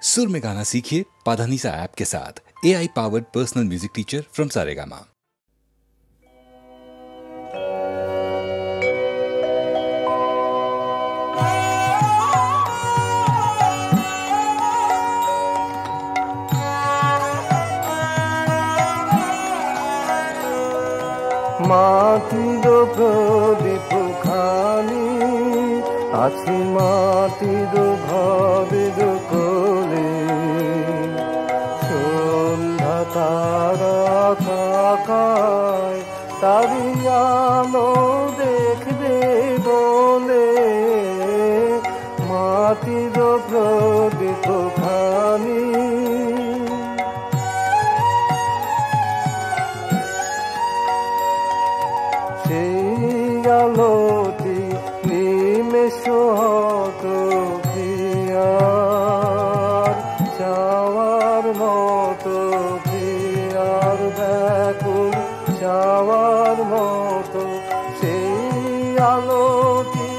सुर में गाना सीखिए पाधानीसा ऐप के साथ। AI powered personal music teacher from Saregama. মাটির প্রদীপ খানি আছি মাটির ঘরের কোলে, সন্ধ্যা তারা তাকায় তারি আলো দেখবে বলে, মাটির প্রদীপ খানি আলোটি নিমেষ হত প্রিয়ার চাওয়ার মতো, প্রিয়ার ব্যাকুল চাওয়ার মতো, সেই আলোটি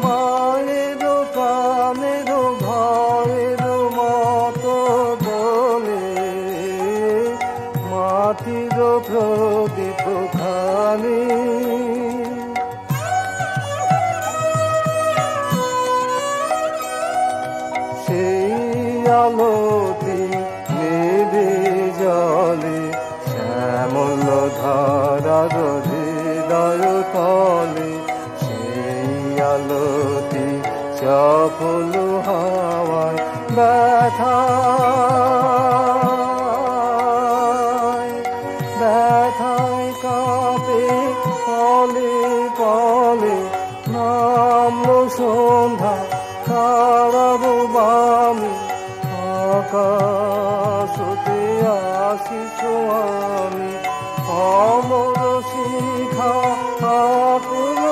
মায়ের প্রাণের ভয়ের মতো বলে, মাটির প্রদীপ খানি আলোটি নেবে জলে, শ্যামল ধারার হৃদয় তলে, সেই আলোটি চপল হাওয়ায় ব্যথায় ব্যথায় কাঁপে পলে পলে, নামলো সন্ধ্যা তারার বামে, আকাশতে আসিস আমি, অমর শিখা আকুল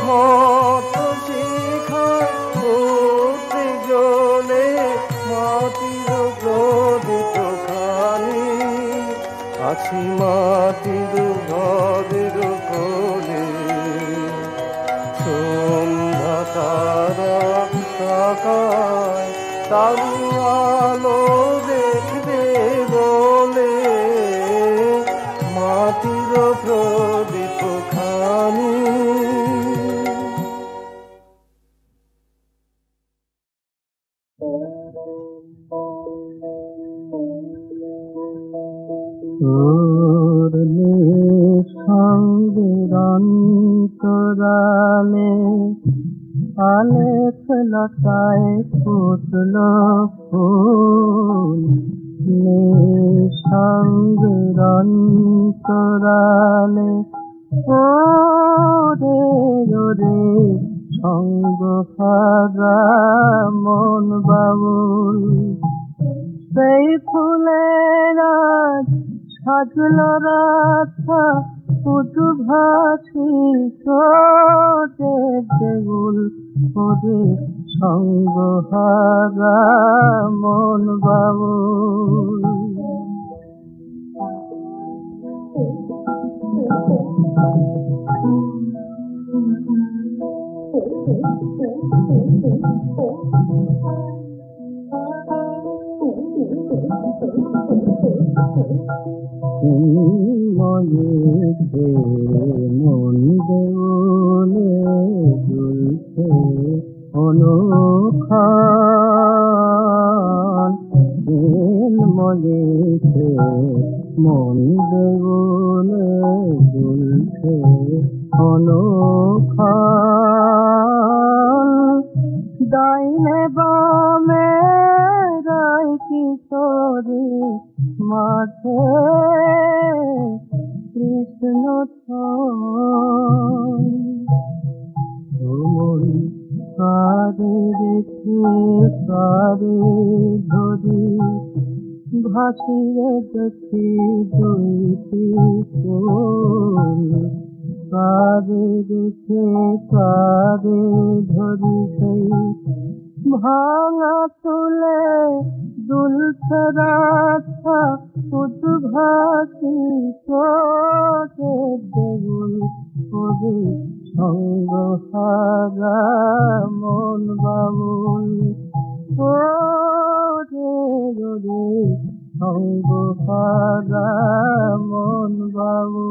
মত শিখা উঠে জ্বলে, মাটির প্রদীপ খানি আছি মাটির ঘরের কোলে, সন্ধ্যা তারা তাকায় তারি আলো দেখবে বলে, মাটির প্রদীপ খানি সঙ্গের অন্তরালে আলেখ লতায় ফুটল ফুল, সঙ্গের অন্তরালে ওরে ওরে সঙ্গ হারা মন বাউল, সেই ফুলের সাজল রাধা পুজো ভাসি ছোটে দেগুল, ওরে সঙ্গ হারা মন বাউল। মনেতে মন দেউলে দুলছে অনুক্ষণ, মনেতে মন দেউলে দুলছে অনুক্ষণ, ডাইনে বামে রায় কিশোরী মাঠে কৃষ্ণ কারে রেখে কারে ধরি, ভাসিয়ে দেখি দুইটি ফুল, কারে রেখে কারে ধরি, সেই ভাঙা তুলে দুলছে রাধা পুজো ভাসি ছোটে দেগুল, ওরে সঙ্গ হারা মন বাউল, ও করে সঙ্গ পাগা মন বাবু।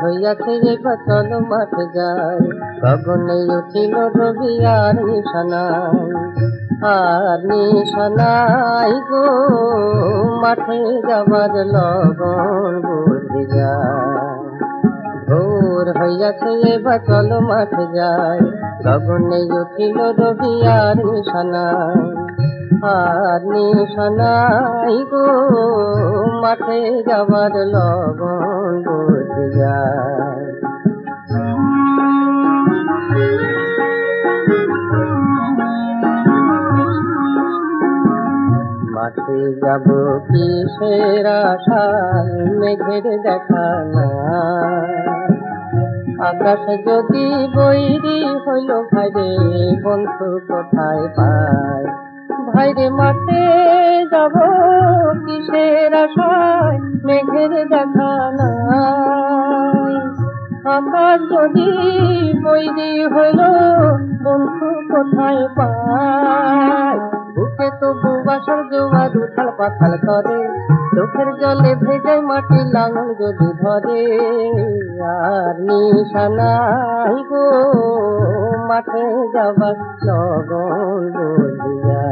হইয়াছে এবার চলো মাঠে যাই, গগনে উঠিল রবি আর নিশানাই, আর নিশানাই গো মাঠে যাবার লগন বুঝে যায়। ভোর হইয়াছে এবার চলো মাঠে যাই, গগনে উঠিল রবি আর নিশানাই, আর নিশানাই গো মাঠে যাবার লগন বুঝে যায়। মাঠে যাব কিসের আশায়, মেঘের দেখা নাই, আকাশ যদি বৈরি হইল ভাইরে বন্ধু কোথায় পায়। ভাইরে মাঠে যাব কিসের আশায়, মেঘের দেখা নাই, আকাশ যদি বৈরি হইল বন্ধু কোথায় পায়। বুকে তো বুবাসর জোয়ার উথাল পাথাল করে, চোখের জলে ভেজায় মাটি লাঙল যদি ধরে, আর নিশানাই গো মাঠে যাবার লগন বলিয়া।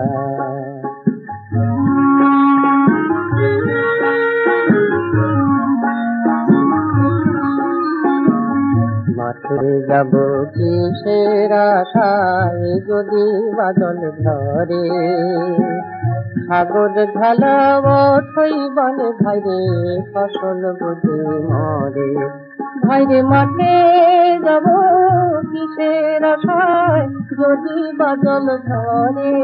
মাঠে যাব কিসের আশায়, যদি বাদল ধরে সাগর ঢালা বঠই বনে ভাইরে ফসল বুঝে মরে। ভাইরে মাঠে যাব কিসের আশায়, যদি বাদল ধরে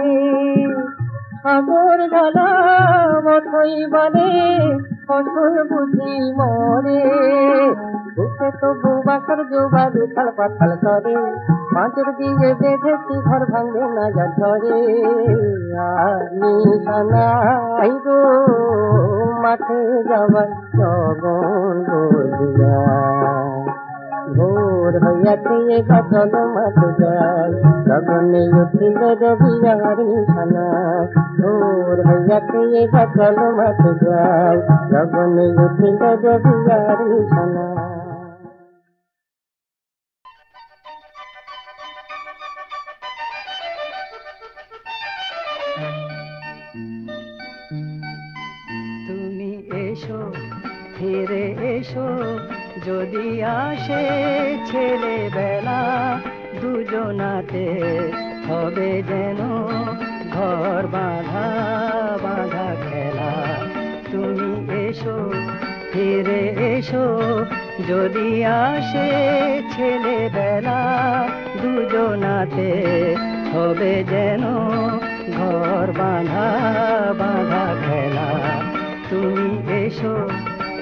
সাগর ঢালা বঠই বনে ফসল বুঝি মরে। বুকে তো বুবাসর জোয়ার উথাল পাথাল করে, পাঁচের দিয়ে বেঁধেছি ঘর ভাঙবে না যা ঝরে, আর নিশানাই গো মাঠে যাবার লগন বলিয়া। ভোর হইয়াছে এবার চলো মাঠে যাই, গগনে উঠিল রবি আর নিশানাই, ভোর হইয়াছে এবার চলো মাঠে যাই, গগনে উঠিল রবি আর নিশানাই। তুমি এসো ফিরে এসো, যদি আসে ছেলেবেলা, দুজনাতে হবে যেন ঘর বাঁধা বাঁধা খেলা। তুমি এসো ফিরে এসো, যদি আসে ছেলেবেলা, দুজনাতে হবে যেন ঘর বাঁধা বাঁধা খেলা। তুমি এসো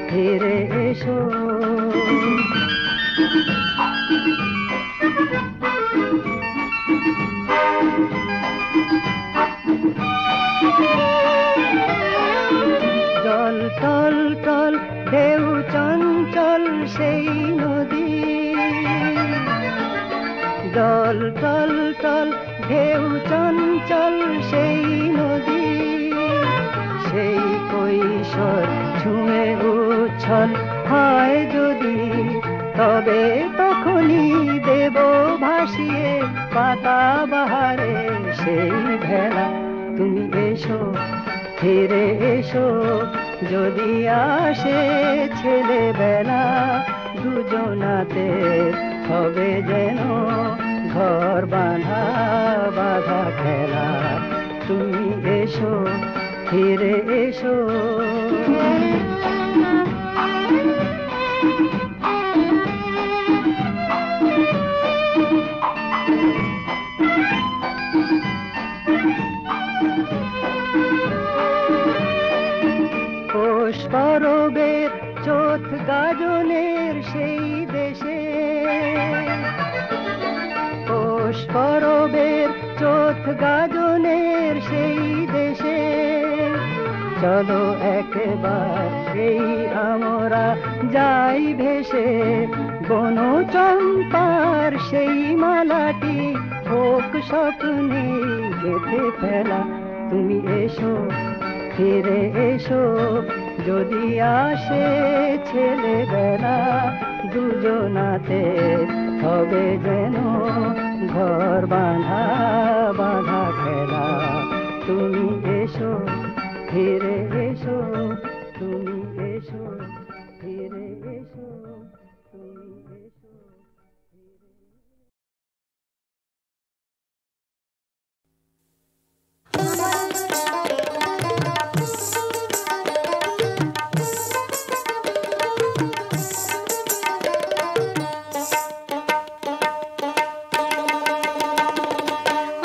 ফিরে এসো। জল টল টল ঢেউ চঞ্চল সেই নদী, জল টল টল ঢেউ চঞ্চল সেই নদী, সেই কৈশোর ছুঁয়ে উচ্ছল হয় যদি, তবে তখনই দেব ভাসিয়ে পাতা বাহারে সেই ভেলা। তুমি এসো ফিরে এসো, যদি আসে ছেলেবেলা, দুজনাতে হবে যেন ঘর বাঁধা বাঁধা খেলা। তুমি এসো ফিরে এসো। পৌষ পরবের চোথ গাজনের সেই দেশে, পৌষ পরবের চোথ গাজনের সেই দেশে চলো একবার সেই আমরা যাই ভেসে বন চম্পার সেই মালাটি হোক স্বপ্নে গেঁথে ফেলা তুমি এসো ফিরে এসো যদি আসে ছেলেবেলা দুজনাতে হবে যেন ঘর বাঁধা বাঁধা খেলা তুমি এসো ফিরে এসো তুমি এসো ফিরে এসো তুমি এসো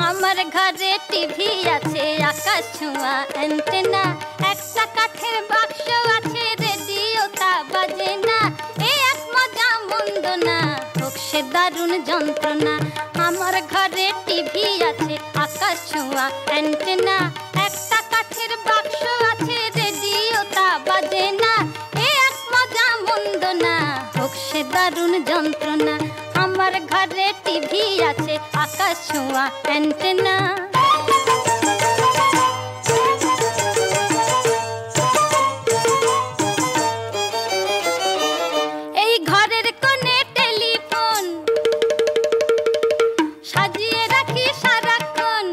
আমার ঘরে টিভি আছে আকাশ ছোঁয়া অ্যান্টেনা একটা কাঠের বাক্স আছে রেডিওটা বাজে না এ এক মজা মন্দ না হোক সে দারুণ যন্ত্রণা আমার ঘরে টিভি আছে আকাশ ছোঁয়া অ্যান্টেনা একটা কাঠের বাক্স আছে রেডিওটা বাজে না এ এক মজা মন্দ না হোক সে দারুণ যন্ত্রণা আমার ঘরে টিভি আছে আকাশ ছোঁয়া অ্যান্টেনা এই ঘরের কোণে টেলিফোন সাজিয়ে রাখি সারাক্ষণ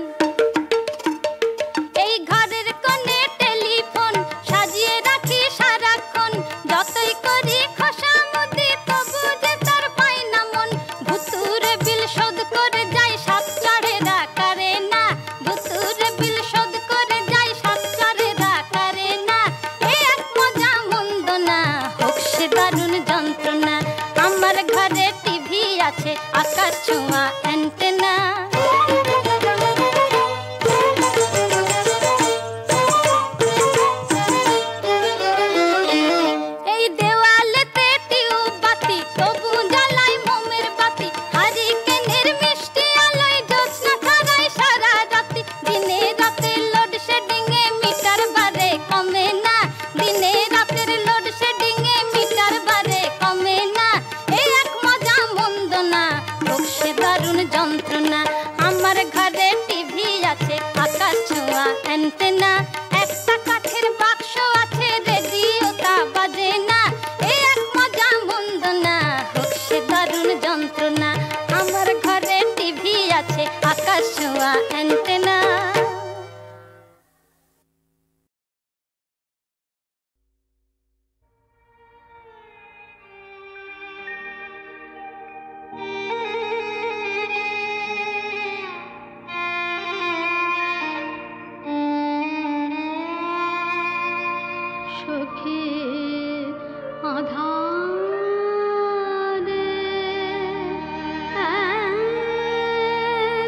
এই ঘরের কোণে টেলিফোন সাজিয়ে রাখি সারাক্ষণ যতই করি খোসামুদি তবু যে তার পাই না মন ভুতুরে বিল শোধ করে যাই সাত চড়ে রাখারে না ভুতুরে বিল শোধ করে যাই সাত চড়ে রাখারে না এ এক মজা মন্দ না হোক সে দারুণ যন্ত্রণা আমার ঘরে টিভি আছে আকাশ ছোঁয়া অ্যান্টেনা এই দেওয়ালেতে টিউব বাতি তবু জ্বালাই মোমের বাতি হারিকেনের মিষ্টি আলোয় জ্যোৎস্না ছড়ায় সারা রাতি দিনে রাতে লোডশেডিং এ মিটার বারে কমে না দিনে রাতের লোডশেডিং এ মিটার বারে কমে না এই এক মজা মন্দ না হোক সে দারুণ যন্ত্রণা আমার ঘরে টিভি আছে আকাশ ছোঁয়া অ্যান্টেনা একটা কাঠের বাক্স আছে রেডিওটা বাজে না এ এক মজা মন্দ না হোক সে দারুণ যন্ত্রণা আমার ঘরে টিভি আছে আকাশ ছোঁয়া অ্যান্টেনা সখী আধারে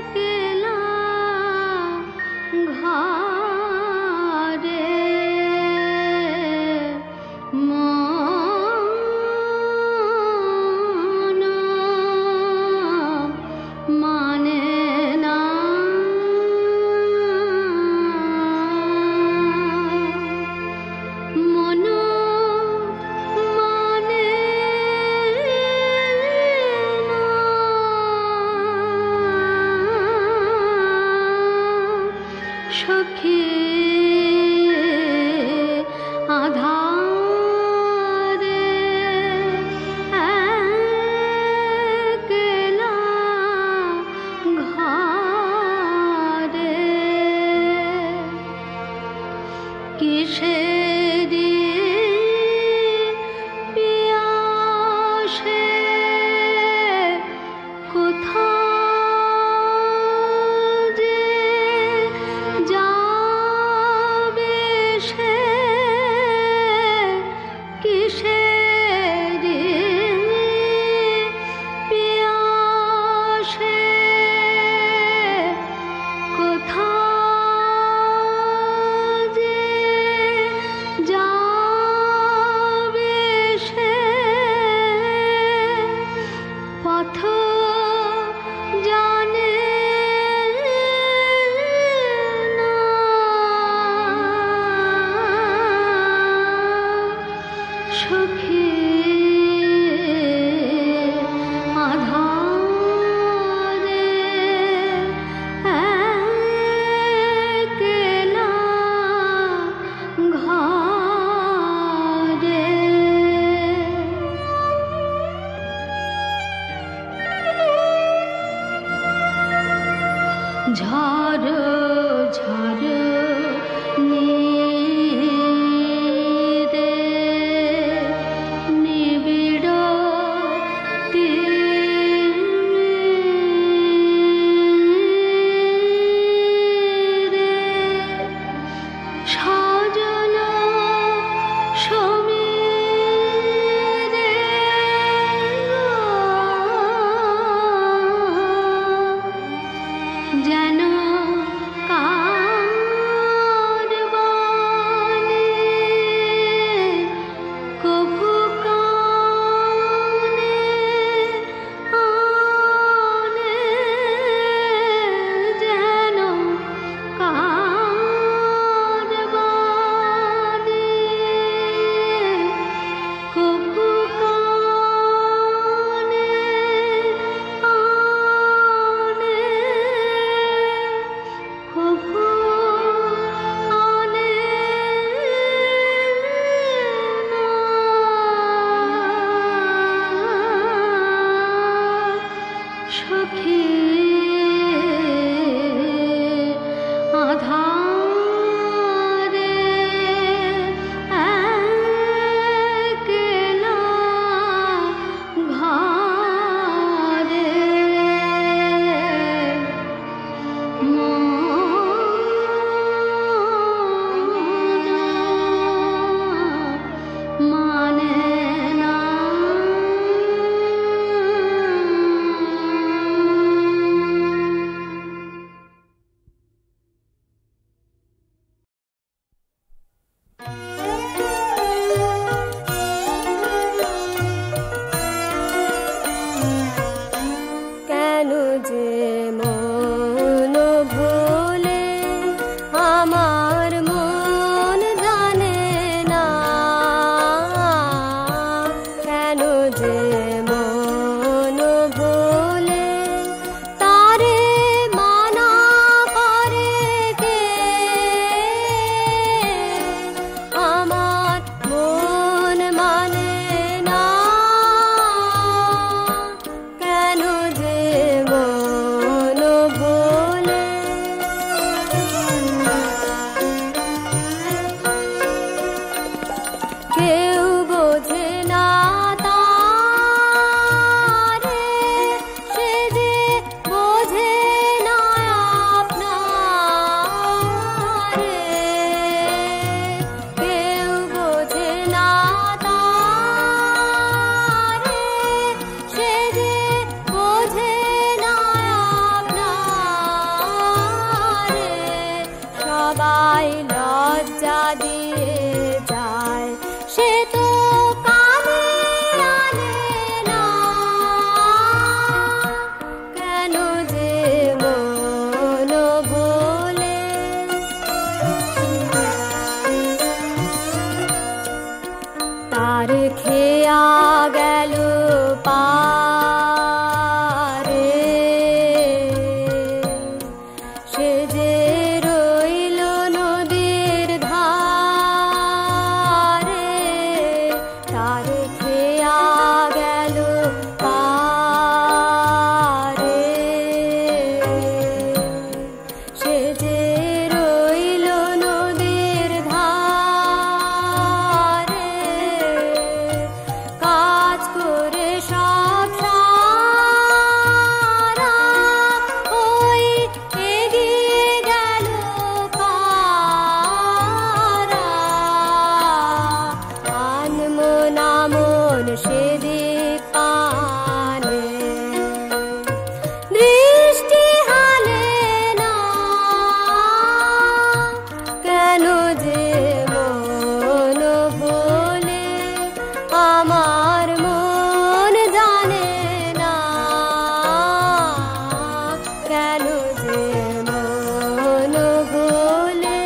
একলা ঘরে মন মানে না মন মানে না সখী আধারে একলা ঘরে কিসেরি পিয়াসে কোথাও যে যায় ঝড় ঝড় নিরে নিবিড় তীরে সাজন সমীরে যেন কারবানে কভু কানে আনে যেন কারবানে কভু কানে আনে কভু আনে না সখী আধারে একলা ঘরে মানে না কেন যে মন ভুলে আমার মন জানে না কেন যে মন ভুলে তারে মানা করে কে আমার মন মানে না কেন যে মন ভোলে কেউ বোঝে না তারে সে যে বোঝে না আপনারে কেউ বোঝে না তারে সে যে বোঝে না আপনারে সবাই লজ্জা দিয়ে যায় সে তো কানে আনে না কেন যে মন ভোলে তার খেয়া গেল পারে সে যে রইল নদীর ধারে তার খেয়া গেল পারে সে যে রইল নদীর ধারে কাজ করে সব সারা ওই এগিয়ে গেল কারা আনমন আমন সেদিক পানে দৃষ্টি হানে না কেন যে মন ভোলে আমার মন জানে না কেন যে মন ভোলে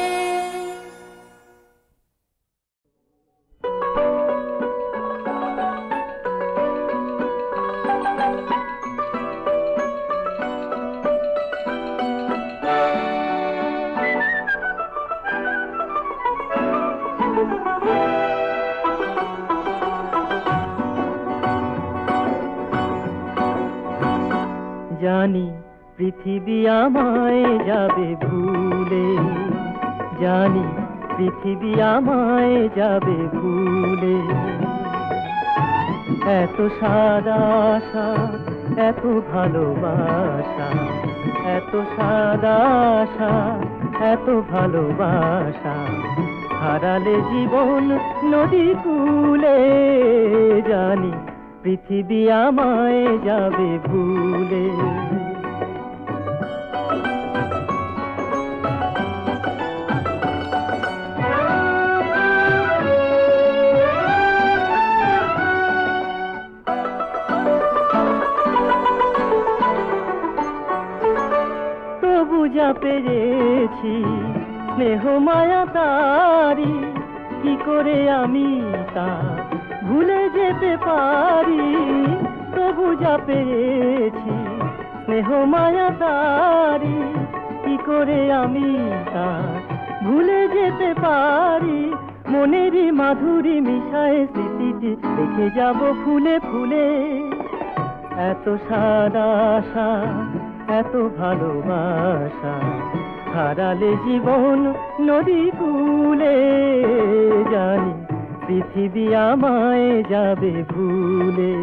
জানি পৃথিবী আমায় যাবে ভুলে, জানি পৃথিবী আমায় যাবে ভুলে। এত সাদা আশা, এত ভালোবাসা, এত সাদা আশা, এত ভালোবাসা, হারালে জীবন নদী কূলে, জানি পৃথিবী আমায় যাবে ভুলে। বুঝা পেরেছি স্নেহ মায়া তারি, কি করে আমি তা ভুলে যেতে পারি। তো বুঝা পেরেছি স্নেহ মায়া তারি, কি করে আমি তা ভুলে যেতে পারি। মনেরই মাধুরী মিশায় স্মৃতিটি দেখে যাব ফুলে ফুলে। এত সাদা আশা, এত ভালোবাসা, হারালে জীবন নদী কূলে, জানি পৃথিবী আমায় যাবে ভুলে।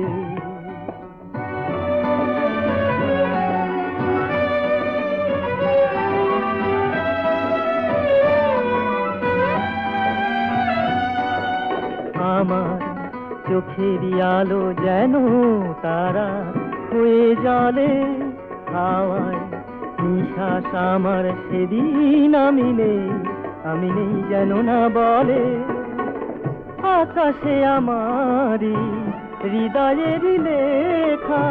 আমার চোখেরই আলো যেন তারা হয়ে জলে, হাওয়ায় নিঃশ্বাস আমার সেদিন আমি নেই যেন না বলে। আকাশে আমারি হৃদয়েরই লেখা,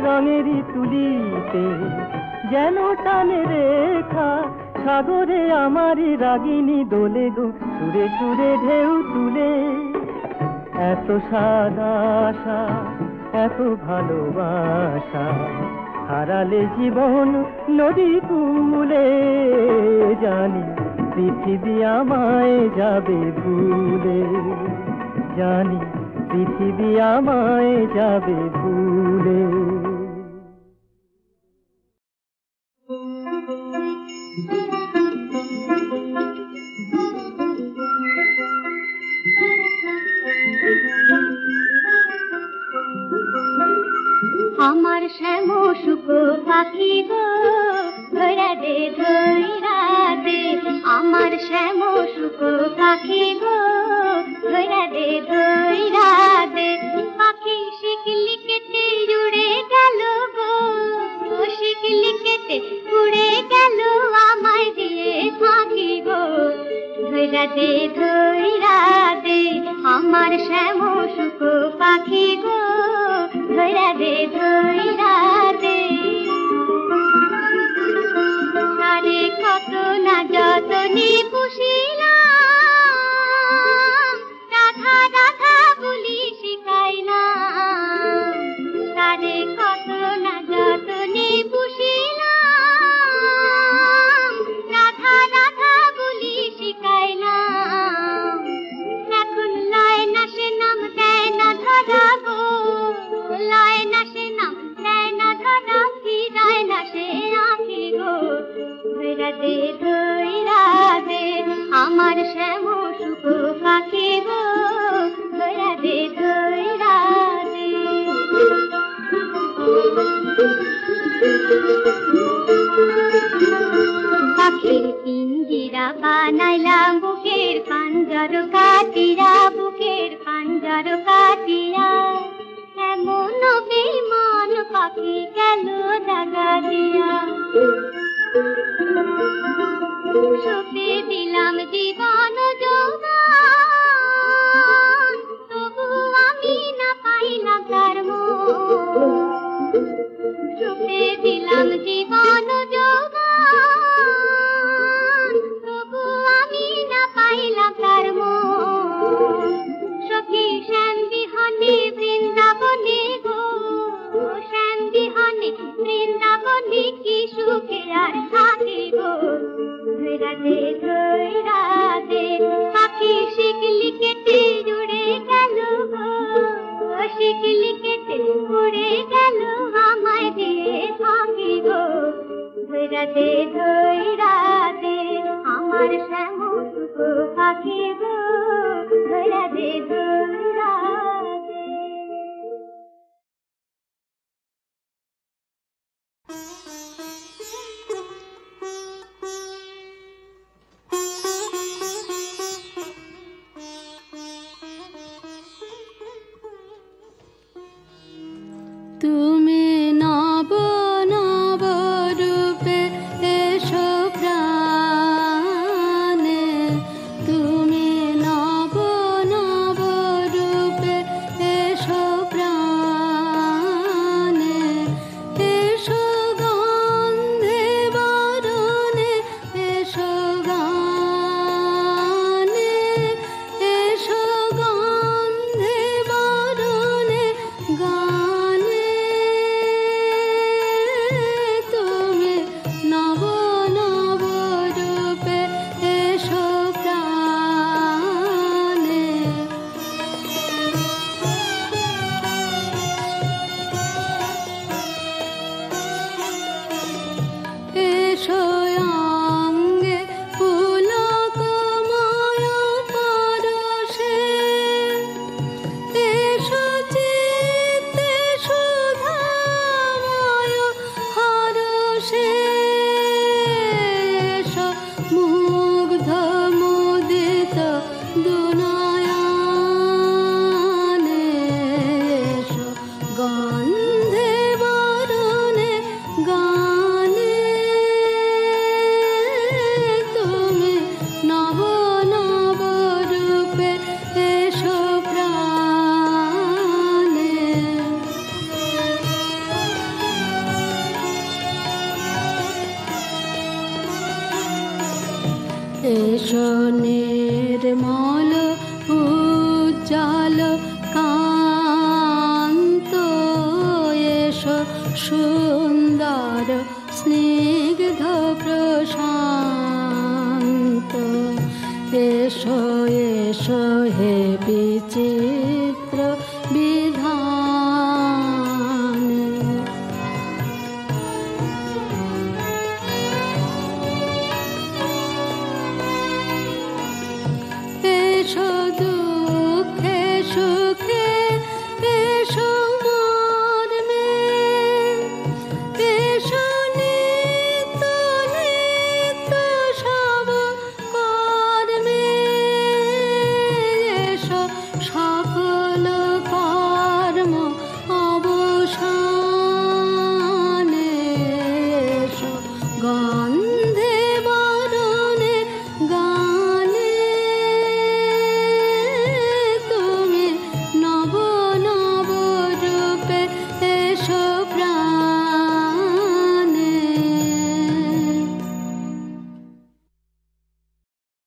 রঙেরই তুলিতে যেন টানে রেখা। সাগরে আমারি রাগিনী দোলে গো, সুরে সুরে ঢেউ তুলে। এত সাদা আশা, এত ভালোবাসা, হারালে জীবন নদী কূলে, জানি পৃথিবী আমায় যাবে ভুলে, জানি পৃথিবী আমায় যাবে ভুলে। আমার শ্যাম সুখ পাখি গো, ধরা দে ধরা দে। আমার শ্যাম সুখ পাখি গো, ধরা দে ধরা দে। পাখি শিকলি কেটে উড়ে গেল গো, শিকলি কেটে উড়ে গেল আমায় দিয়ে পাখি গো, ধরা দে ধরা দে। আমার শ্যাম সুখ পাখি গো, ধরা দে ধরা দে। আরে কত না যতনে পুষিলাম, রাধা রাধা বলি শিখাইলাম। আরে কত না যতনে পুষিলাম, রাধা রাধা বলি শিখাইলাম। এখন লয় না সে নাম দেয় না ধরা গো, লয় না সে নাম দেয় না ধরা, ফিরায় না সে আঁখি গো, ধরা দে ধরা দে। আমার শ্যাম সুখ পাখি গো, ধরা দে ধরা দে। পাখির পিঞ্জিরা বানাইলাম বুকের পাঞ্জর কাটিয়া, বুকের পাঞ্জর কাটিয়া। এমন বেঈমান পাখি গেল দাগা দিয়া। সঁপে দিলাম জীবন যৌবন, তবু আমি না পাইলাম তার মন। সঁপে দিলাম জীবন যৌবন, তবু আমি না পাইলাম তার মন। সখী শ্যাম বিহনে বৃন্দাবনে গো, শ্যাম বিহনে বৃন্দাবনে কি সুখে আর থাকি গো, ধরা দে ধরা দে। পাখি শিকলি কেটে উড়ে গেল গো, শিকলি কেটে উড়ে গেল আমায় ধৈরা দে ধৈরা দে আমার শ্যামল পাখি গো ধৈরা দে ধৈরা দে। তুমি নব নব রূপে এসো প্রাণে, তুমি নব নব রূপে এসো প্রাণে, এসো গন্ধে বরণে এসো গানে, এসো গন্ধে বরণে গানে, তুমি নব নব রূপে এসো প্রাণে। এসো অঙ্গে পুলকময় পরশে, এসো চিত্তে সুধাময় হরষে, এসো মুগ্ধ মুদিত দুনয়নে, এসো গন্ধে বরণে গানে, তুমি নব নব রূপে এসো প্রাণে। এসো নির্মল উজ্জ্বল কান্ত, এসো সুন্দর স্নিগ্ধ প্রশান্ত, এসো এসো হে বিচিত্র বিধান। এসো দুঃখে সুখে এসো মর্মে, এসো নিত্য নিত্য সব কর্মে, এসো সকল